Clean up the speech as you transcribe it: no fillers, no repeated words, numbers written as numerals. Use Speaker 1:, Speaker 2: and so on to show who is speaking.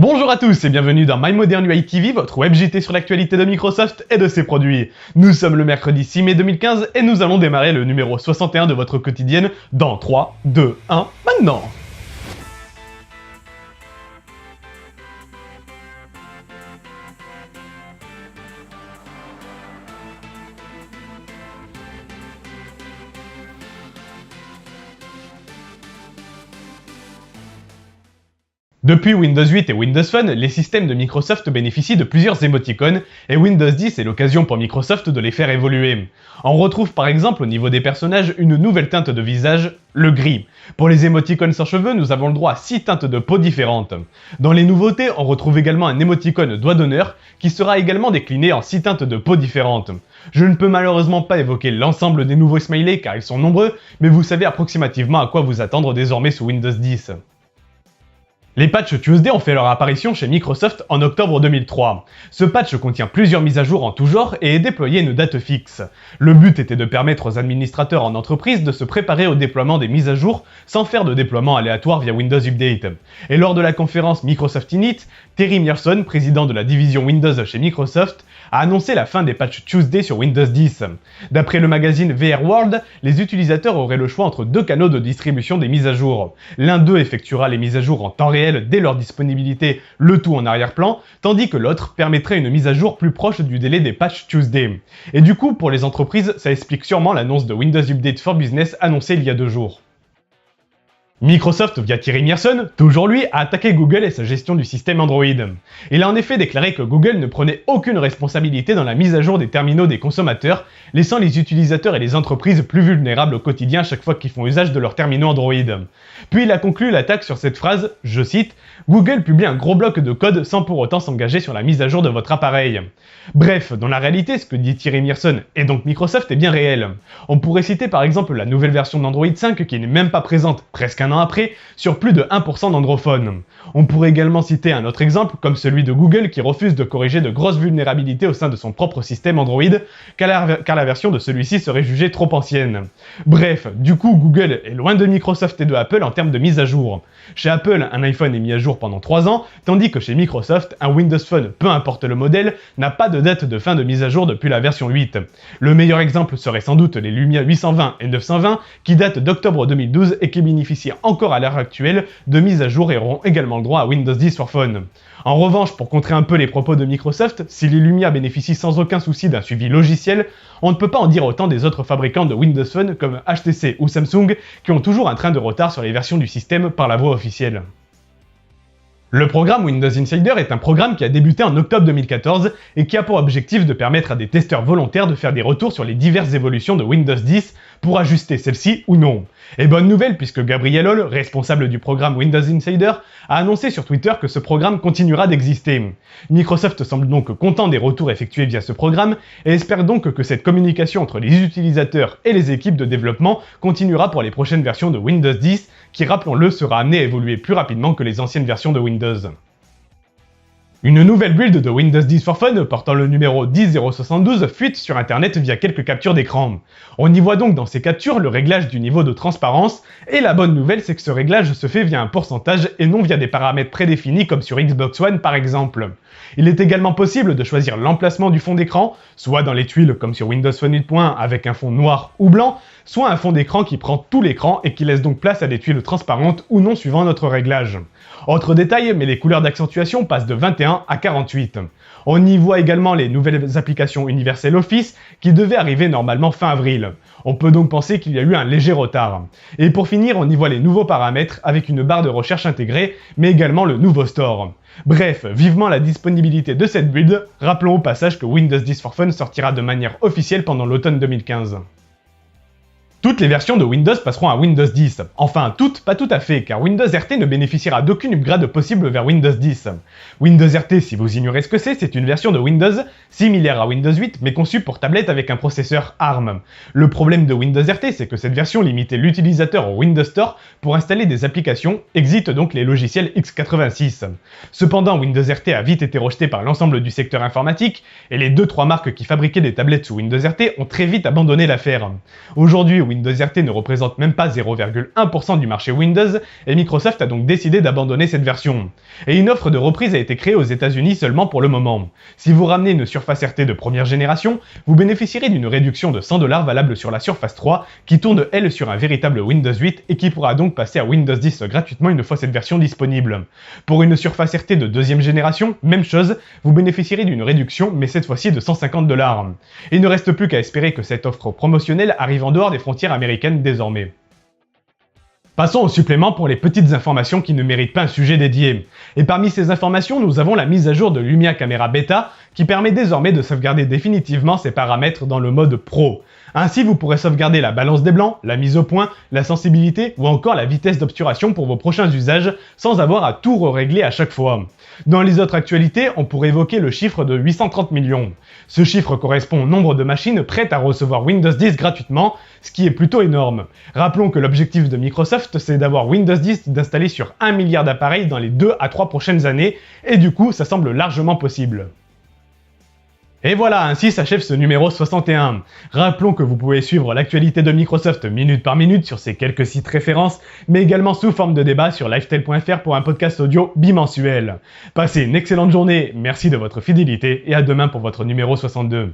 Speaker 1: Bonjour à tous et bienvenue dans My Modern UI TV, votre web JT sur l'actualité de Microsoft et de ses produits. Nous sommes le mercredi 6 mai 2015 et nous allons démarrer le numéro 61 de votre quotidienne dans 3, 2, 1, maintenant. Depuis Windows 8 et Windows Phone, les systèmes de Microsoft bénéficient de plusieurs émoticônes et Windows 10 est l'occasion pour Microsoft de les faire évoluer. On retrouve par exemple au niveau des personnages une nouvelle teinte de visage, le gris. Pour les émoticônes sans cheveux, nous avons le droit à 6 teintes de peau différentes. Dans les nouveautés, on retrouve également un émoticône doigt d'honneur qui sera également décliné en 6 teintes de peau différentes. Je ne peux malheureusement pas évoquer l'ensemble des nouveaux smileys car ils sont nombreux, mais vous savez approximativement à quoi vous attendre désormais sous Windows 10. Les patchs Tuesday ont fait leur apparition chez Microsoft en octobre 2003. Ce patch contient plusieurs mises à jour en tout genre et est déployé à une date fixe. Le but était de permettre aux administrateurs en entreprise de se préparer au déploiement des mises à jour sans faire de déploiement aléatoire via Windows Update. Et lors de la conférence Microsoft Init, Terry Myerson, président de la division Windows chez Microsoft, a annoncé la fin des patchs Tuesday sur Windows 10. D'après le magazine VR World, les utilisateurs auraient le choix entre deux canaux de distribution des mises à jour. L'un d'eux effectuera les mises à jour en temps réel dès leur disponibilité, le tout en arrière-plan, tandis que l'autre permettrait une mise à jour plus proche du délai des patchs Tuesday. Et du coup, pour les entreprises, ça explique sûrement l'annonce de Windows Update for Business annoncée il y a 2 jours. Microsoft, via Terry Myerson, toujours lui, a attaqué Google et sa gestion du système Android. Il a en effet déclaré que Google ne prenait aucune responsabilité dans la mise à jour des terminaux des consommateurs, laissant les utilisateurs et les entreprises plus vulnérables au quotidien chaque fois qu'ils font usage de leurs terminaux Android. Puis il a conclu l'attaque sur cette phrase, je cite, « Google publie un gros bloc de code sans pour autant s'engager sur la mise à jour de votre appareil ». Bref, dans la réalité, ce que dit Terry Myerson et donc Microsoft est bien réel. On pourrait citer par exemple la nouvelle version d'Android 5 qui n'est même pas présente presque un an après sur plus de 1% d'androphones. On pourrait également citer un autre exemple comme celui de Google qui refuse de corriger de grosses vulnérabilités au sein de son propre système Android car la version de celui-ci serait jugée trop ancienne. Bref, du coup Google est loin de Microsoft et de Apple en termes de mise à jour. Chez Apple, un iPhone est mis à jour pendant 3 ans, tandis que chez Microsoft, un Windows Phone, peu importe le modèle, n'a pas de date de fin de mise à jour depuis la version 8. Le meilleur exemple serait sans doute les Lumia 820 et 920 qui datent d'octobre 2012 et qui bénéficient encore à l'heure actuelle de mise à jour et auront également le droit à Windows 10 for Phone. En revanche, pour contrer un peu les propos de Microsoft, si les Lumia bénéficient sans aucun souci d'un suivi logiciel, on ne peut pas en dire autant des autres fabricants de Windows Phone comme HTC ou Samsung qui ont toujours un train de retard sur les versions du système par la voie officielle. Le programme Windows Insider est un programme qui a débuté en octobre 2014 et qui a pour objectif de permettre à des testeurs volontaires de faire des retours sur les diverses évolutions de Windows 10 pour ajuster celles-ci ou non. Et bonne nouvelle puisque Gabriel Hall, responsable du programme Windows Insider, a annoncé sur Twitter que ce programme continuera d'exister. Microsoft semble donc content des retours effectués via ce programme et espère donc que cette communication entre les utilisateurs et les équipes de développement continuera pour les prochaines versions de Windows 10 qui, rappelons-le, sera amenée à évoluer plus rapidement que les anciennes versions de Windows. Une nouvelle build de Windows 10 for Phone portant le numéro 10072 fuite sur internet via quelques captures d'écran. On y voit donc dans ces captures le réglage du niveau de transparence et la bonne nouvelle c'est que ce réglage se fait via un pourcentage et non via des paramètres prédéfinis comme sur Xbox One par exemple. Il est également possible de choisir l'emplacement du fond d'écran, soit dans les tuiles comme sur Windows Phone 8.1 avec un fond noir ou blanc, soit un fond d'écran qui prend tout l'écran et qui laisse donc place à des tuiles transparentes ou non suivant notre réglage. Autre détail, mais les couleurs d'accentuation passent de 21 à 48. On y voit également les nouvelles applications Universal Office qui devaient arriver normalement fin avril. On peut donc penser qu'il y a eu un léger retard. Et pour finir, on y voit les nouveaux paramètres avec une barre de recherche intégrée, mais également le nouveau store. Bref, vivement la disponibilité de cette build, rappelons au passage que Windows 10 for Phone sortira de manière officielle pendant l'automne 2015. Toutes les versions de Windows passeront à Windows 10. Enfin, toutes, pas tout à fait, car Windows RT ne bénéficiera d'aucune upgrade possible vers Windows 10. Windows RT, si vous ignorez ce que c'est une version de Windows similaire à Windows 8, mais conçue pour tablette avec un processeur ARM. Le problème de Windows RT, c'est que cette version limitait l'utilisateur au Windows Store pour installer des applications, exit donc les logiciels x86. Cependant, Windows RT a vite été rejeté par l'ensemble du secteur informatique, et les 2-3 marques qui fabriquaient des tablettes sous Windows RT ont très vite abandonné l'affaire. Aujourd'hui, Windows RT ne représente même pas 0,1% du marché Windows, et Microsoft a donc décidé d'abandonner cette version. Et une offre de reprise a été créée aux États-Unis seulement pour le moment. Si vous ramenez une Surface RT de première génération, vous bénéficierez d'une réduction de 100$ valable sur la Surface 3, qui tourne elle sur un véritable Windows 8 et qui pourra donc passer à Windows 10 gratuitement une fois cette version disponible. Pour une Surface RT de deuxième génération, même chose, vous bénéficierez d'une réduction, mais cette fois-ci de 150$. Il ne reste plus qu'à espérer que cette offre promotionnelle arrive en dehors des frontières américaines désormais. Passons au supplément pour les petites informations qui ne méritent pas un sujet dédié. Et parmi ces informations, nous avons la mise à jour de Lumia Camera Beta qui permet désormais de sauvegarder définitivement ses paramètres dans le mode Pro. Ainsi, vous pourrez sauvegarder la balance des blancs, la mise au point, la sensibilité ou encore la vitesse d'obturation pour vos prochains usages sans avoir à tout régler à chaque fois. Dans les autres actualités, on pourrait évoquer le chiffre de 830 millions. Ce chiffre correspond au nombre de machines prêtes à recevoir Windows 10 gratuitement, ce qui est plutôt énorme. Rappelons que l'objectif de Microsoft, c'est d'avoir Windows 10 d'installer sur 1 milliard d'appareils dans les 2 à 3 prochaines années, et du coup, ça semble largement possible. Et voilà, ainsi s'achève ce numéro 61. Rappelons que vous pouvez suivre l'actualité de Microsoft minute par minute sur ces quelques sites références, mais également sous forme de débat sur lifestyle.fr pour un podcast audio bimensuel. Passez une excellente journée, merci de votre fidélité et à demain pour votre numéro 62.